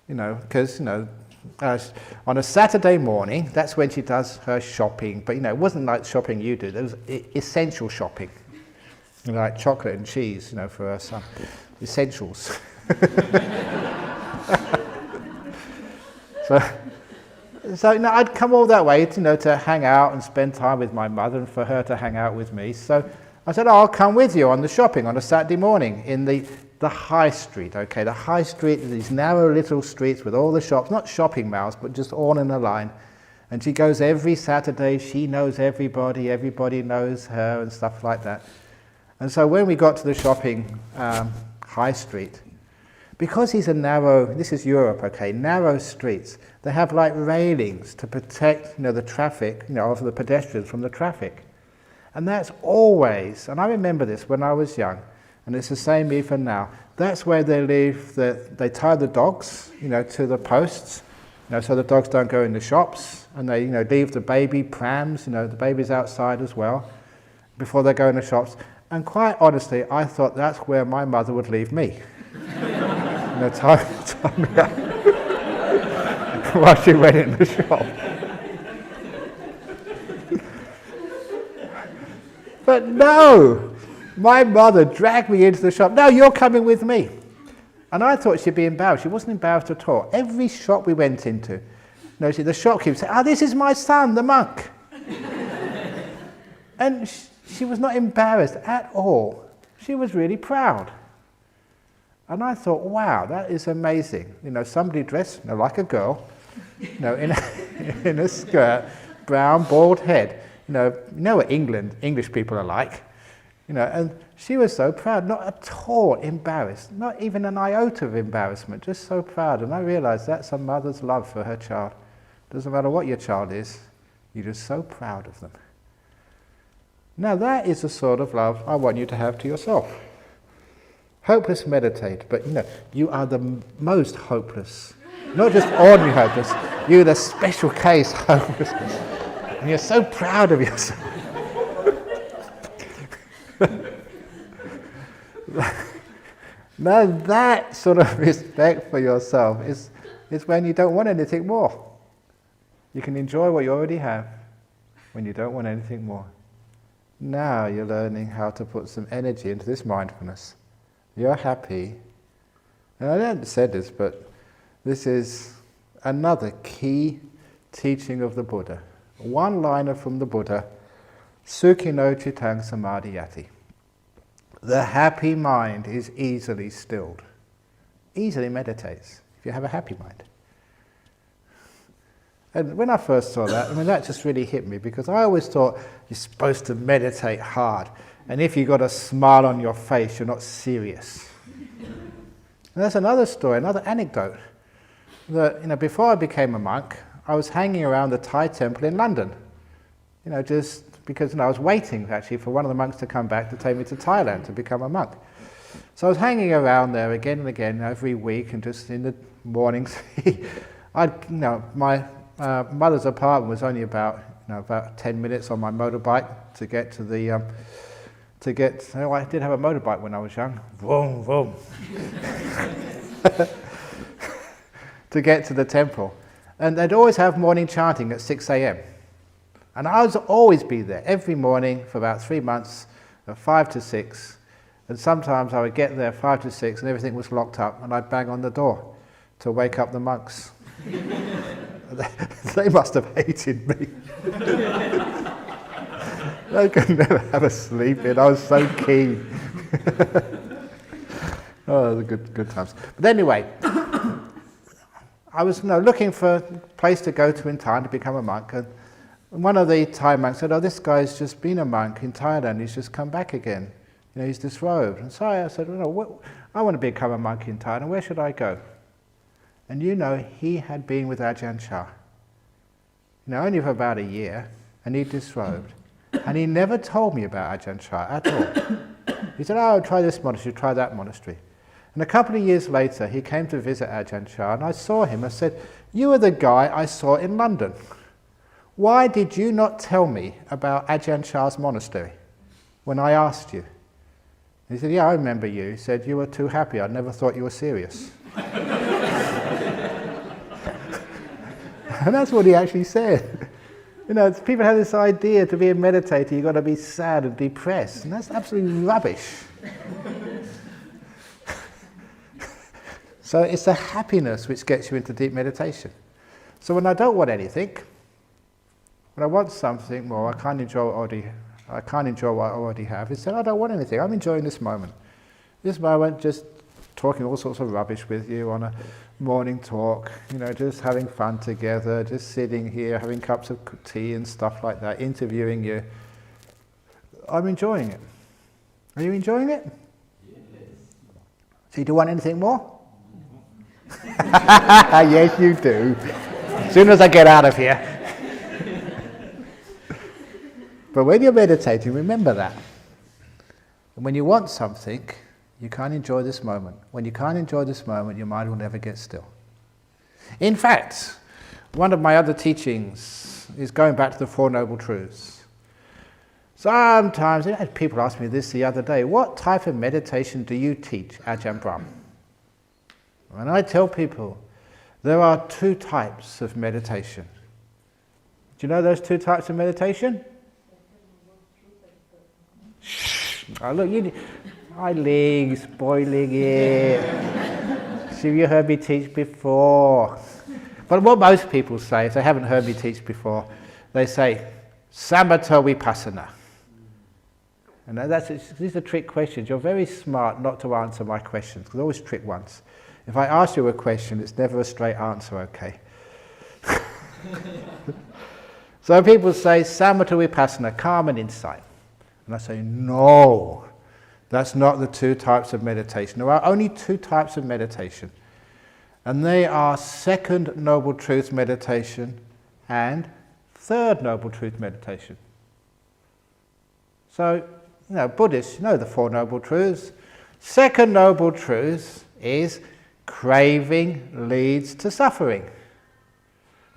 Because, on a Saturday morning, that's when she does her shopping. But, it wasn't like shopping you do. There was essential shopping. Like chocolate and cheese, for her son. Essentials. So I'd come all that way, to hang out and spend time with my mother and for her to hang out with me. So I said, I'll come with you on the shopping on a Saturday morning in the high street, okay? The high street is these narrow little streets with all the shops, not shopping malls, but just all in a line. And she goes every Saturday, she knows everybody knows her and stuff like that. And so when we got to the shopping high street, because these are narrow, this is Europe, okay, narrow streets, they have like railings to protect, the traffic, of the pedestrians from the traffic. And that's always, and I remember this when I was young, and it's the same even now, that's where they leave, they tie the dogs, to the posts, so the dogs don't go in the shops, and they, leave the baby prams, the baby's outside as well, before they go in the shops. And quite honestly, I thought that's where my mother would leave me. Tie me up while she went in the shop. But no, my mother dragged me into the shop. No, you're coming with me. And I thought she'd be embarrassed. She wasn't embarrassed at all. Every shop we went into, the shopkeeper said, this is my son, the monk. And she was not embarrassed at all. She was really proud. And I thought, wow, that is amazing. Somebody dressed like a girl, in a skirt, brown, bald head. What English people are like. And she was so proud, not at all embarrassed, not even an iota of embarrassment, just so proud. And I realized that's a mother's love for her child. Doesn't matter what your child is, you're just so proud of them. Now that is the sort of love I want you to have to yourself. Hopeless meditate, but you are the most hopeless. Not just ordinary hopeless, you're the special case hopelessness. And you're so proud of yourself. Now that sort of respect for yourself is when you don't want anything more. You can enjoy what you already have when you don't want anything more. Now you're learning how to put some energy into this mindfulness. You're happy. And I haven't said this, but this is another key teaching of the Buddha. One-liner from the Buddha, Sukhino cittang samadhiyati. The happy mind is easily stilled. Easily meditates, if you have a happy mind. And when I first saw that, that just really hit me, because I always thought you're supposed to meditate hard. And if you've got a smile on your face, you're not serious. And that's another story, another anecdote. That before I became a monk, I was hanging around the Thai temple in London. Just because I was waiting actually for one of the monks to come back to take me to Thailand to become a monk. So I was hanging around there again and again every week, and just in the mornings, my mother's apartment was only about 10 minutes on my motorbike to get to the. I did have a motorbike when I was young. Vroom, vroom. To get to the temple. And they'd always have morning chanting at 6 a.m. And I would always be there every morning for about 3 months, 5 to 6. And sometimes I would get there 5 to 6 and everything was locked up, and I'd bang on the door to wake up the monks. They must have hated me. They could never have a sleep in. I was so keen. Oh, the good times. But anyway, I was looking for a place to go to in Thailand to become a monk, and one of the Thai monks said, "Oh, this guy's just been a monk in Thailand. He's just come back again. He's disrobed." And so I said, I want to become a monk in Thailand. Where should I go? And he had been with Ajahn Chah, only for about a year, and he disrobed. And he never told me about Ajahn Chah at all. He said, "Oh, try this monastery, try that monastery." And a couple of years later, he came to visit Ajahn Chah, and I saw him. I said, "You are the guy I saw in London. Why did you not tell me about Ajahn Chah's monastery when I asked you?" And he said, "Yeah, I remember you." He said, "You were too happy. I never thought you were serious." And that's what he actually said. People have this idea to be a meditator, you've got to be sad and depressed, and that's absolutely rubbish. So it's the happiness which gets you into deep meditation. So when I don't want anything, when I want something more, I can't enjoy what I already have. Instead, I don't want anything. I'm enjoying this moment. This moment, just talking all sorts of rubbish with you on a morning talk, just having fun together, just sitting here, having cups of tea and stuff like that, interviewing you. I'm enjoying it. Are you enjoying it? Yes. So you do want anything more? Yes, you do. As soon as I get out of here. But when you're meditating, remember that. And when you want something, you can't enjoy this moment. When you can't enjoy this moment, your mind will never get still. In fact, one of my other teachings is going back to the Four Noble Truths. Sometimes, people asked me this the other day, what type of meditation do you teach, Ajahn Brahm? And I tell people, there are 2 types of meditation. Do you know those 2 types of meditation? Shh! Oh, look, legs boiling it. So you heard me teach before. But what most people say, if they haven't heard me teach before, they say, samatha vipassana. And these are trick questions. You're very smart not to answer my questions, because I always trick ones. If I ask you a question, it's never a straight answer, okay? So people say, samatha vipassana, calm and insight. And I say, no, that's not the 2 types of meditation. There are only 2 types of meditation. And they are Second Noble Truth meditation and Third Noble Truth meditation. So, Buddhists know the Four Noble Truths. Second Noble Truth is craving leads to suffering.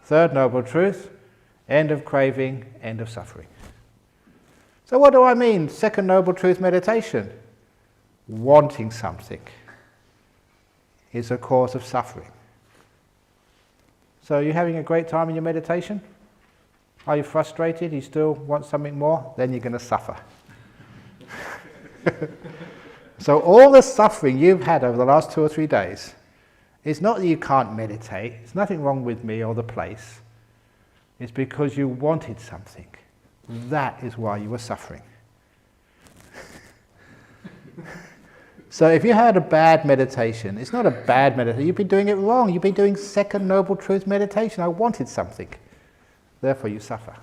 Third Noble Truth, end of craving, end of suffering. So what do I mean, Second Noble Truth meditation? Wanting something is a cause of suffering. So are you having a great time in your meditation? Are you frustrated? You still want something more? Then you're going to suffer. So all the suffering you've had over the last 2 or 3 days, it's not that you can't meditate, it's nothing wrong with me or the place, it's because you wanted something. That is why you were suffering. So if you had a bad meditation, it's not a bad meditation, you've been doing it wrong, you've been doing Second Noble Truth meditation, I wanted something, therefore you suffer.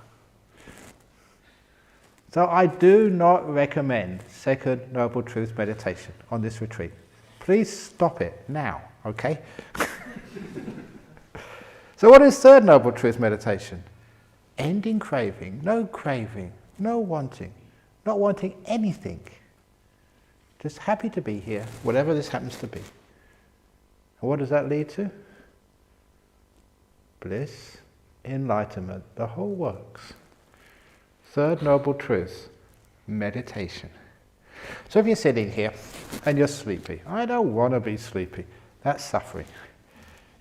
So I do not recommend Second Noble Truth meditation on this retreat. Please stop it now, okay? So what is Third Noble Truth meditation? Ending craving, no wanting, not wanting anything. Just happy to be here, whatever this happens to be. And what does that lead to? Bliss, enlightenment, the whole works. Third Noble Truth, meditation. So if you're sitting here and you're sleepy, I don't want to be sleepy, that's suffering.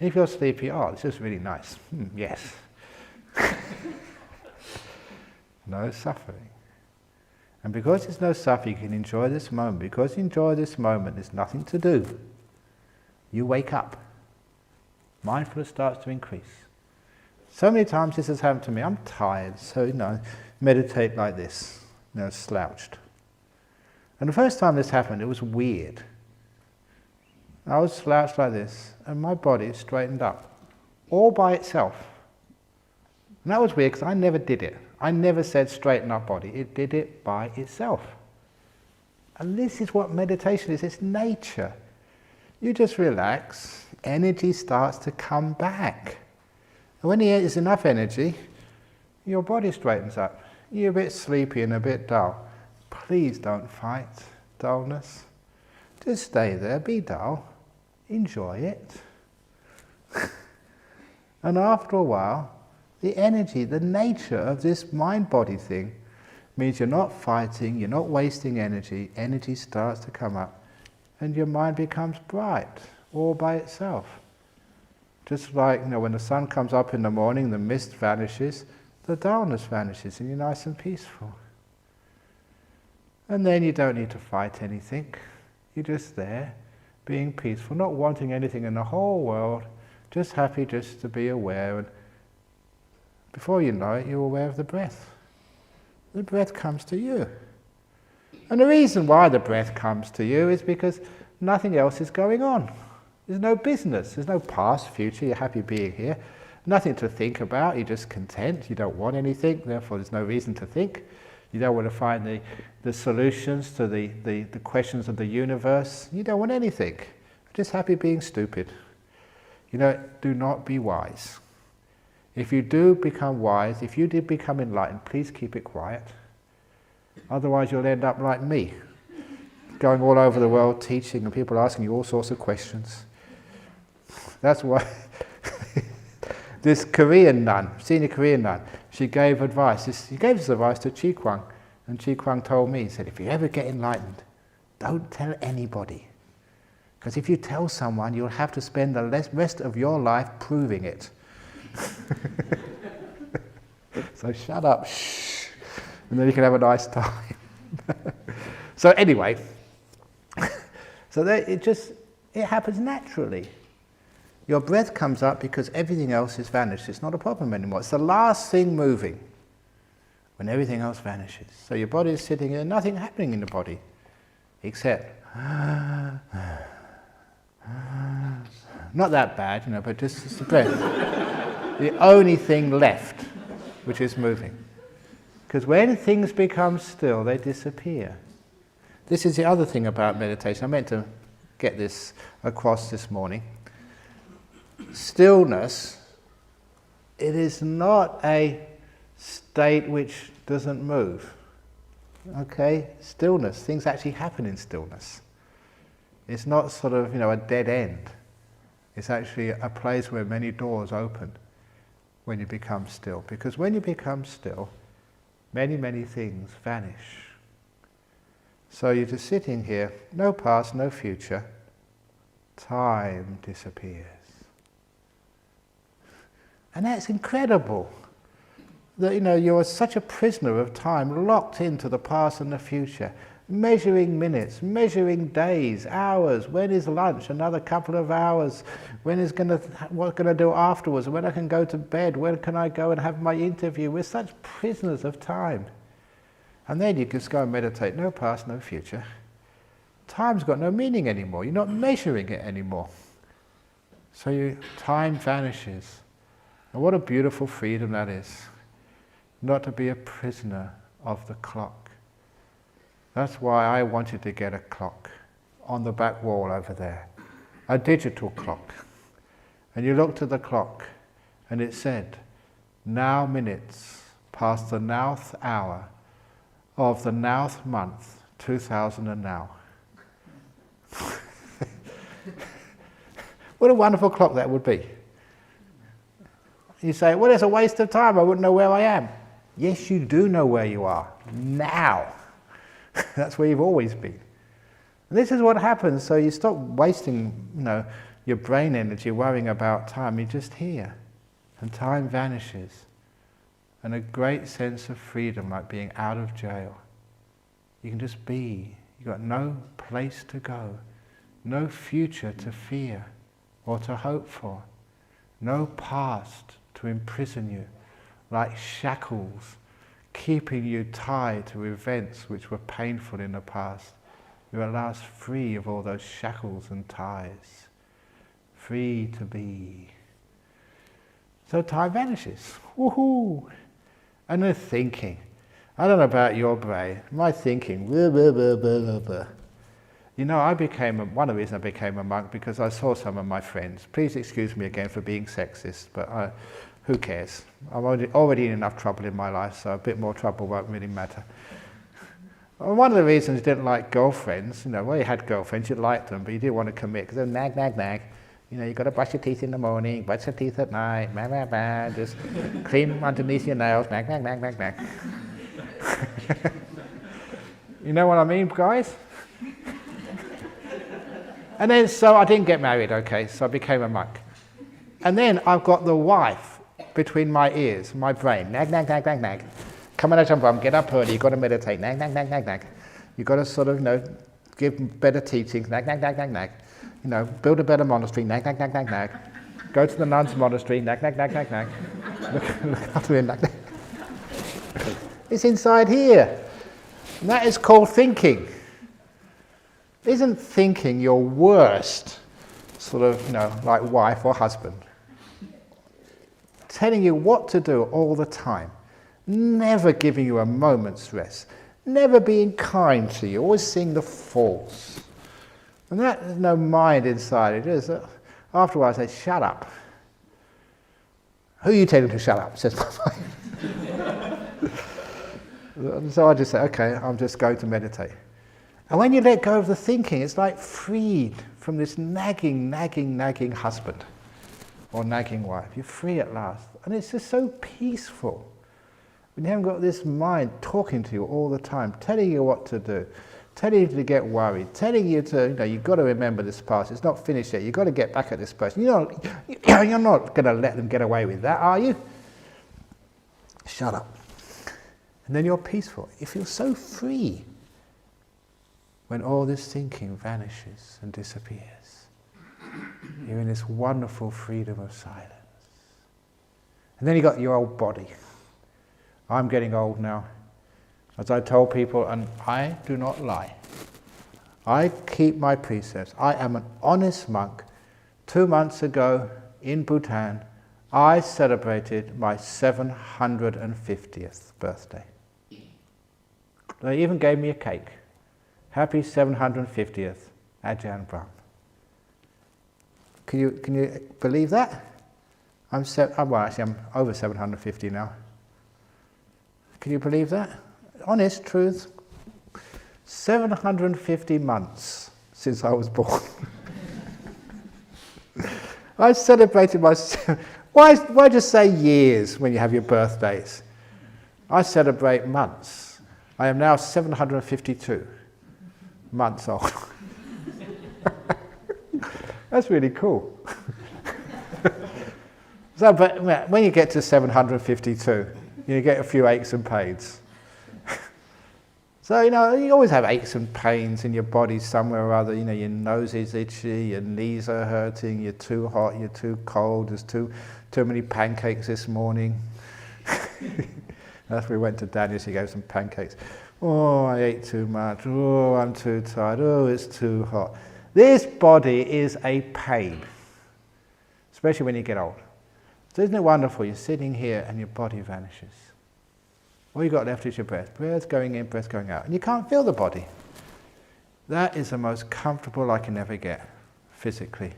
If you're sleepy, oh, this is really nice, yes. No suffering. And because there's no suffering, you can enjoy this moment. Because you enjoy this moment, there's nothing to do. You wake up. Mindfulness starts to increase. So many times this has happened to me. I'm tired, so meditate like this, slouched. And the first time this happened, it was weird. I was slouched like this, and my body straightened up, all by itself. And that was weird, because I never did it. I never said straighten up body. It did it by itself. And this is what meditation is. It's nature. You just relax, energy starts to come back. And when there's enough energy, your body straightens up. You're a bit sleepy and a bit dull. Please don't fight dullness. Just stay there, be dull, enjoy it. And after a while, the energy, the nature of this mind-body thing means you're not fighting, you're not wasting energy. Energy starts to come up and your mind becomes bright all by itself. Just like, when the sun comes up in the morning, the mist vanishes, the dullness vanishes and you're nice and peaceful. And then you don't need to fight anything. You're just there, being peaceful, not wanting anything in the whole world, just happy just to be aware. And before you know it, you're aware of the breath. The breath comes to you. And the reason why the breath comes to you is because nothing else is going on. There's no business, there's no past, future, you're happy being here. Nothing to think about, you're just content, you don't want anything, therefore there's no reason to think. You don't want to find the solutions to the questions of the universe. You don't want anything. You're just happy being stupid. Do not be wise. If you do become wise, if you did become enlightened, please keep it quiet. Otherwise you'll end up like me, going all over the world teaching and people asking you all sorts of questions. That's why this Korean nun, senior Korean nun, she gave advice. She gave this advice to Chi Kwang, and Chi Kwang told me, he said, if you ever get enlightened, don't tell anybody. Because if you tell someone, you'll have to spend the rest of your life proving it. So shut up, shh, and then you can have a nice time. So anyway, it happens naturally. Your breath comes up because everything else is vanished. It's not a problem anymore. It's the last thing moving when everything else vanishes. So your body is sitting here, nothing happening in the body except not that bad, but just the breath. The only thing left which is moving. Because when things become still, they disappear. This is the other thing about meditation. I meant to get this across this morning. Stillness, it is not a state which doesn't move. Okay? Stillness, things actually happen in stillness. It's not sort of, a dead end. It's actually a place where many doors open when you become still. Because when you become still, many, many things vanish. So you're just sitting here, no past, no future. Time disappears. And that's incredible. That you're such a prisoner of time, locked into the past and the future, measuring minutes, measuring days, hours. When is lunch? Another couple of hours. What can I do afterwards? When I can go to bed? When can I go and have my interview? We're such prisoners of time. And then you just go and meditate. No past, no future. Time's got no meaning anymore. You're not measuring it anymore. So time vanishes. And what a beautiful freedom that is. Not to be a prisoner of the clock. That's why I wanted to get a clock on the back wall over there. A digital clock. And you looked at the clock and it said, now minutes past the nowth hour of the nowth month, 2000 and now. What a wonderful clock that would be. You say, well, it's a waste of time, I wouldn't know where I am. Yes, you do know where you are, now. That's where you've always been. And this is what happens, so you stop wasting, your brain energy worrying about time, you're just here. And time vanishes. And a great sense of freedom, like being out of jail. You can just be. You've got no place to go, no future to fear or to hope for, no past to imprison you, like shackles keeping you tied to events which were painful in the past. You're at last free of all those shackles and ties, free to be. So time vanishes. Woohoo! And the thinking. I don't know about your brain. My thinking. Blah, blah, blah, blah, blah, blah. You know, one of the reasons I became a monk because I saw some of my friends. Please excuse me again for being sexist, but who cares? I'm already in enough trouble in my life, so a bit more trouble won't really matter. One of the reasons I didn't like girlfriends, you had girlfriends, you liked them, but you didn't want to commit because they're nag, nag, nag. You've got to brush your teeth in the morning, brush your teeth at night, blah, blah, blah, just clean underneath your nails, nag, nag, nag, nag, nag. You know what I mean, guys? And then, so I didn't get married, okay, so I became a monk. And then I've got the wife between my ears, my brain, nag, nag, nag, nag, nag. Come on, Ajahn Brahm, get up early, you've got to meditate, nag, nag, nag, nag, nag. You've got to sort of, give better teachings, nag, nag, nag, nag, nag. Build a better monastery, nag, nag, nag, nag, nag. Go to the nuns' monastery, nag, nag, nag, nag, nag. Look after him, nag, nag. It's inside here. And that is called thinking. Isn't thinking your worst sort of, like wife or husband? Telling you what to do all the time. Never giving you a moment's rest. Never being kind to you. Always seeing the faults. And that there's no mind inside it. Is after a while I say, shut up. Who are you telling to shut up? Says my wife. So I just say, okay, I'm just going to meditate. And when you let go of the thinking, it's like freed from this nagging, nagging, nagging husband or nagging wife. You're free at last. And it's just so peaceful. When you haven't got this mind talking to you all the time, telling you what to do, telling you to get worried, telling you to, you've got to remember this past, it's not finished yet, you've got to get back at this person. You're not going to let them get away with that, are you? Shut up. And then you're peaceful. You feel so free when all this thinking vanishes and disappears. You're in this wonderful freedom of silence. And then you got your old body. I'm getting old now. As I told people, and I do not lie. I keep my precepts. I am an honest monk. 2 months ago in Bhutan, I celebrated my 750th birthday. They even gave me a cake. Happy 750th, Ajahn Brahm. Can you believe that? I'm over 750 now. Can you believe that? Honest truth. 750 months since I was born. I celebrated my... Why just say years when you have your birthdays? I celebrate months. I am now 752 months old. That's really cool. So, but when you get to 752, you get a few aches and pains. So, you always have aches and pains in your body somewhere or other. Your nose is itchy, your knees are hurting, you're too hot, you're too cold, there's too many pancakes this morning. After we went to Daniel's, he gave some pancakes. Oh, I ate too much. Oh, I'm too tired. Oh, it's too hot. This body is a pain, especially when you get old. So isn't it wonderful? You're sitting here and your body vanishes. All you've got left is your breath. Breath going in, breath going out. And you can't feel the body. That is the most comfortable I can ever get, physically,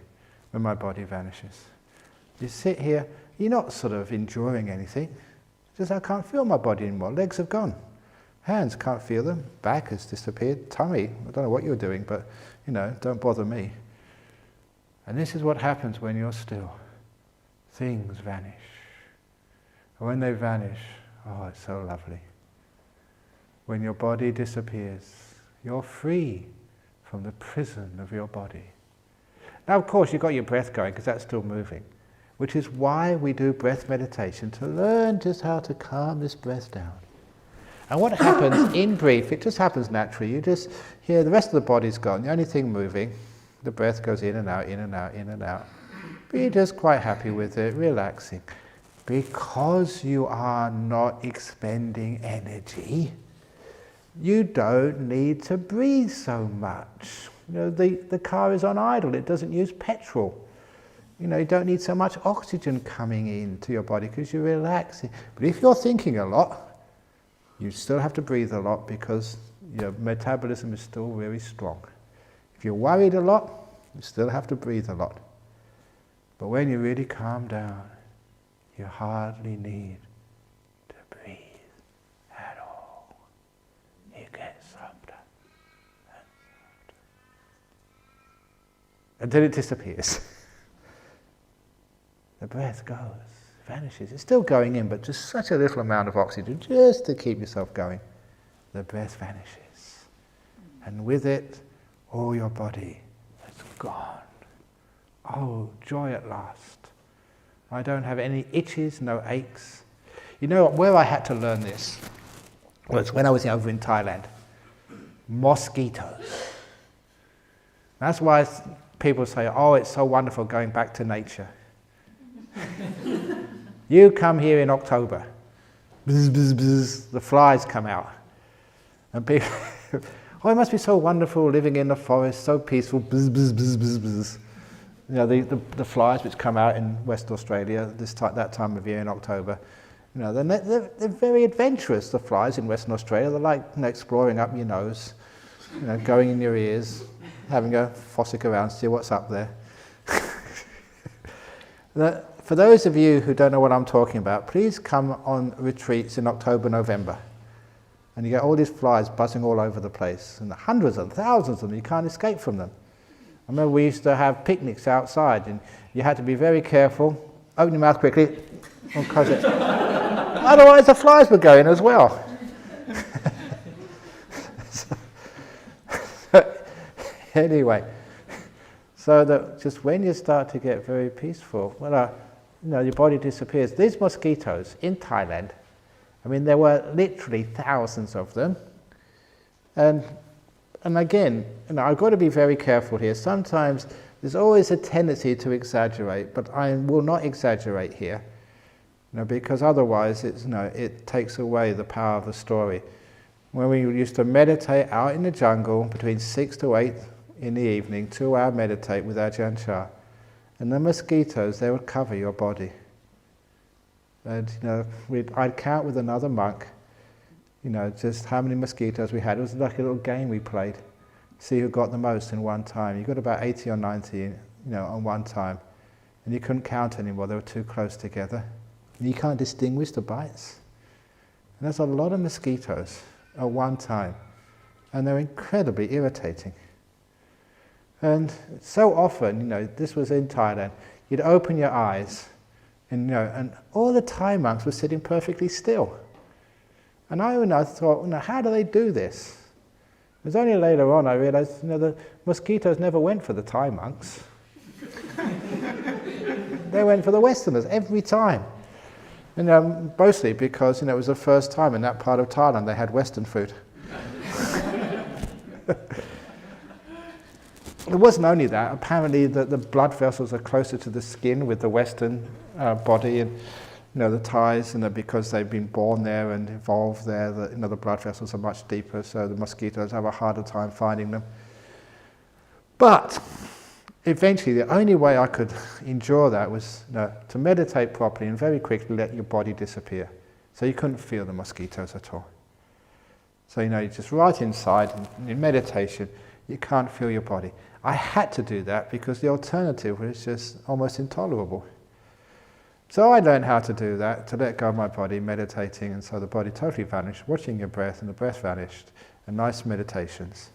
when my body vanishes. You sit here, you're not sort of enjoying anything. Just I can't feel my body anymore. Legs have gone. Hands, can't feel them. Back has disappeared. Tummy, I don't know what you're doing, but, don't bother me. And this is what happens when you're still. Things vanish. And when they vanish, oh, it's so lovely. When your body disappears, you're free from the prison of your body. Now, of course, you've got your breath going because that's still moving, which is why we do breath meditation, to learn just how to calm this breath down. And what happens in brief, it just happens naturally. You just hear the rest of the body's gone. The only thing moving, the breath goes in and out, in and out, in and out. But you're just quite happy with it, relaxing. Because you are not expending energy, you don't need to breathe so much. The car is on idle, it doesn't use petrol. You don't need so much oxygen coming into your body because you're relaxing. But if you're thinking a lot, you still have to breathe a lot because your metabolism is still very strong. If you're worried a lot, you still have to breathe a lot. But when you really calm down, you hardly need to breathe at all. You get softer and softer. Until it disappears. The breath goes, vanishes. It's still going in, but just such a little amount of oxygen just to keep yourself going. The breath vanishes. And with it, all your body is gone. Oh, joy at last. I don't have any itches, no aches. Where I had to learn this was when I was over in Thailand. Mosquitoes. That's why people say, oh, it's so wonderful going back to nature. You come here in October, bzz, bzz, bzz, the flies come out. And people, oh, it must be so wonderful living in the forest, so peaceful, bzz, bzz, bzz, bzz, bzz. The flies which come out in West Australia that time of year in October, they're very adventurous, the flies in Western Australia. They're like exploring up your nose, going in your ears, having a fossick around, see what's up there. For those of you who don't know what I'm talking about, please come on retreats in October, November. And you get all these flies buzzing all over the place, and hundreds and thousands of them, you can't escape from them. I remember we used to have picnics outside, and you had to be very careful, open your mouth quickly, and close it. Otherwise the flies would go in as well. Anyway, so that just when you start to get very peaceful, your body disappears. These mosquitoes in Thailand, there were literally thousands of them. And again, I've got to be very careful here. Sometimes there's always a tendency to exaggerate, but I will not exaggerate here, because otherwise it takes away the power of the story. When we used to meditate out in the jungle between 6 to 8 in the evening, 2 hour meditate with Ajahn, and the mosquitoes, they would cover your body. And I'd count with another monk, just how many mosquitoes we had. It was like a little game we played. See who got the most in one time. You got about 80 or 90, on one time. And you couldn't count anymore, they were too close together. And you can't distinguish the bites. And there's a lot of mosquitoes at one time. And they're incredibly irritating. And so often, this was in Thailand, you'd open your eyes, and all the Thai monks were sitting perfectly still. And I thought, how do they do this? It was only later on I realized, the mosquitoes never went for the Thai monks. They went for the Westerners every time. Mostly because, it was the first time in that part of Thailand they had Western food. It wasn't only that, apparently the blood vessels are closer to the skin with the Western body, and the Thais, because they've been born there and evolved there, the blood vessels are much deeper, so the mosquitoes have a harder time finding them. But eventually the only way I could endure that was to meditate properly and very quickly let your body disappear. So you couldn't feel the mosquitoes at all. So you're just right inside in meditation, you can't feel your body. I had to do that because the alternative was just almost intolerable. So I learned how to do that, to let go of my body, meditating, and so the body totally vanished, watching your breath, and the breath vanished, and nice meditations.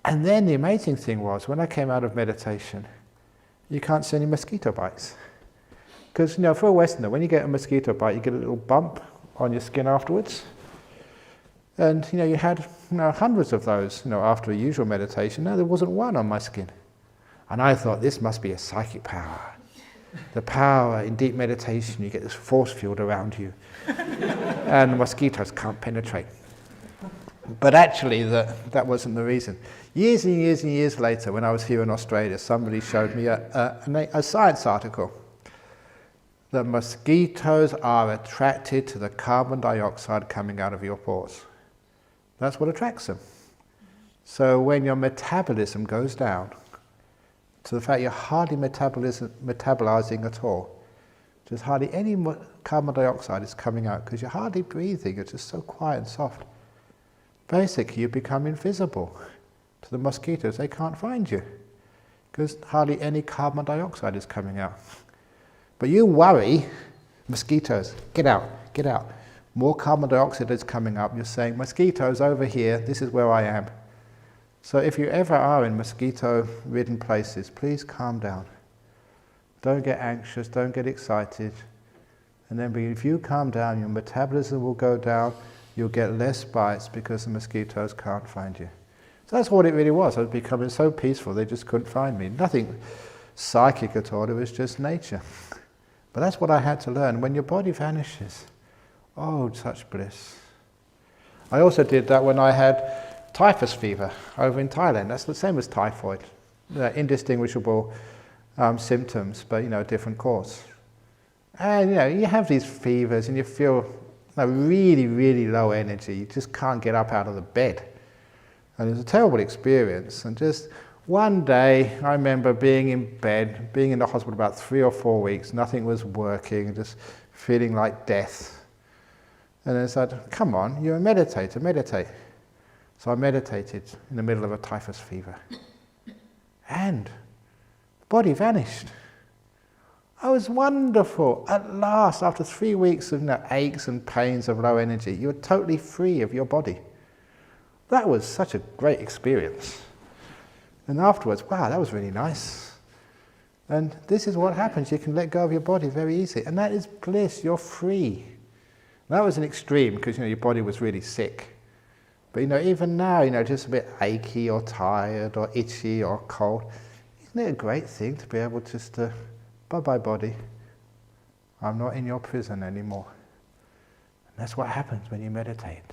And then the amazing thing was, when I came out of meditation, you can't see any mosquito bites. Because, for a Westerner, when you get a mosquito bite, you get a little bump on your skin afterwards. And, you had hundreds of those, after a usual meditation. No, there wasn't one on my skin. And I thought, this must be a psychic power. The power in deep meditation, you get this force field around you. And the mosquitoes can't penetrate. But actually, that wasn't the reason. Years and years and years later, when I was here in Australia, somebody showed me a science article that mosquitoes are attracted to the carbon dioxide coming out of your pores. That's what attracts them. So when your metabolism goes down, to the fact you're hardly metabolizing at all, just hardly any carbon dioxide is coming out because you're hardly breathing, you're just so quiet and soft. Basically, you become invisible to the mosquitoes. They can't find you because hardly any carbon dioxide is coming out. But you worry, mosquitoes, get out, get out. More carbon dioxide is coming up. You're saying, mosquitoes over here, this is where I am. So if you ever are in mosquito-ridden places, please calm down. Don't get anxious, don't get excited. And then if you calm down, your metabolism will go down, you'll get less bites because the mosquitoes can't find you. So that's what it really was. I was becoming so peaceful, they just couldn't find me. Nothing psychic at all, it was just nature. But that's what I had to learn. When your body vanishes, oh, such bliss. I also did that when I had typhus fever over in Thailand. That's the same as typhoid. Indistinguishable symptoms, but different cause. And you have these fevers and you feel really, really low energy. You just can't get up out of the bed. And it was a terrible experience. And just one day, I remember being in bed, being in the hospital about 3 or 4 weeks, nothing was working, just feeling like death. And I said, come on, you're a meditator, meditate. So I meditated in the middle of a typhus fever. And the body vanished. Oh, it was wonderful. At last, after 3 weeks of aches and pains of low energy, you were totally free of your body. That was such a great experience. And afterwards, wow, that was really nice. And this is what happens. You can let go of your body very easily. And that is bliss. You're free. That was an extreme because your body was really sick. But even now, just a bit achy or tired or itchy or cold. Isn't it a great thing to be able just to, bye-bye body, I'm not in your prison anymore. And that's what happens when you meditate.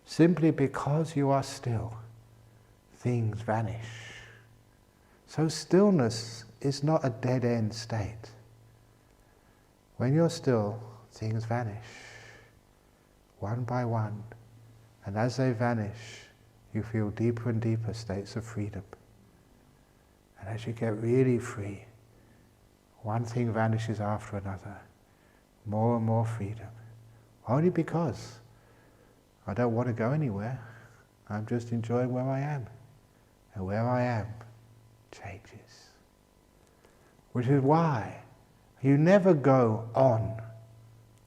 Simply because you are still, things vanish. So stillness is not a dead-end state. When you're still, things vanish, one by one. And as they vanish, you feel deeper and deeper states of freedom. And as you get really free, one thing vanishes after another, more and more freedom. Only because I don't want to go anywhere. I'm just enjoying where I am. And where I am changes. Which is why you never go on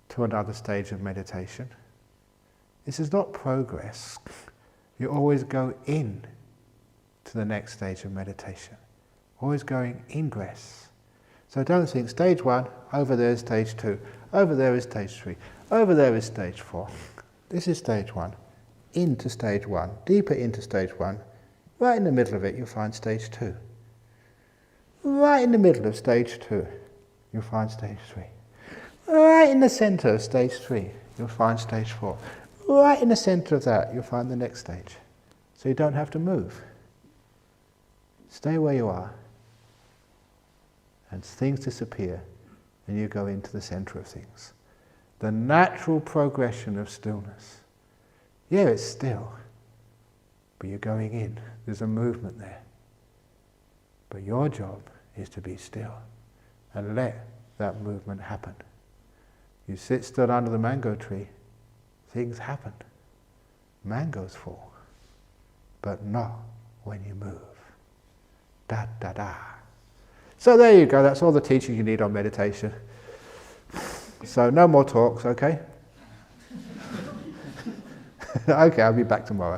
to another stage of meditation. This is not progress. You always go in to the next stage of meditation. Always going ingress. So don't think stage 1, over there is stage 2, over there is stage 3, over there is stage 4. This is stage 1. Into stage 1, deeper into stage 1. Right in the middle of it, you'll find stage 2. Right in the middle of stage 2, you'll find stage 3. Right in the center of stage 3, you'll find stage 4. Right in the center of that, you'll find the next stage. So you don't have to move. Stay where you are. And things disappear, and you go into the center of things. The natural progression of stillness. Yeah, it's still, but you're going in. There's a movement there. But your job is to be still and let that movement happen. You sit still under the mango tree, things happen. Mangoes fall, but not when you move. Da da da. So there you go, that's all the teaching you need on meditation. So no more talks, okay? Okay, I'll be back tomorrow.